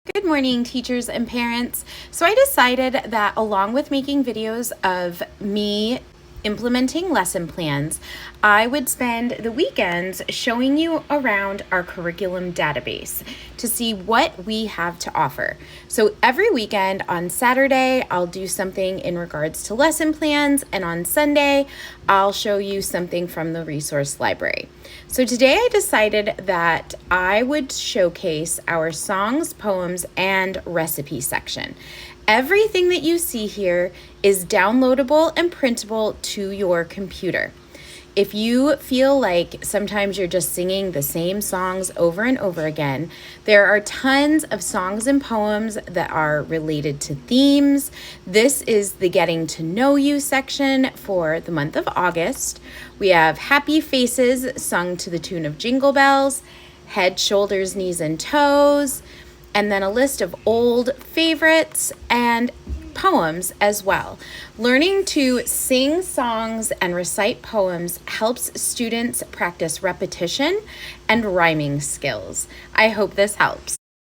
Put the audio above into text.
Good morning, teachers and parents. So I decided that along with making videos of me implementing lesson plans, I would spend the weekends showing you around our curriculum database to see what we have to offer. So every weekend on Saturday, I'll do something in regards to lesson plans, and on Sunday, I'll show you something from the resource library. So today I decided that I would showcase our songs, poems, and recipe section. Everything that you see here is downloadable and printable to your computer. If you feel like sometimes you're just singing the same songs over and over again, there are tons of songs and poems that are related to themes. This is the Getting to Know You section for the month of August. We have Happy Faces sung to the tune of Jingle Bells, Head, Shoulders, Knees, and Toes, and then a list of old favorites and poems as well. Learning to sing songs and recite poems helps students practice repetition and rhyming skills. I hope this helps.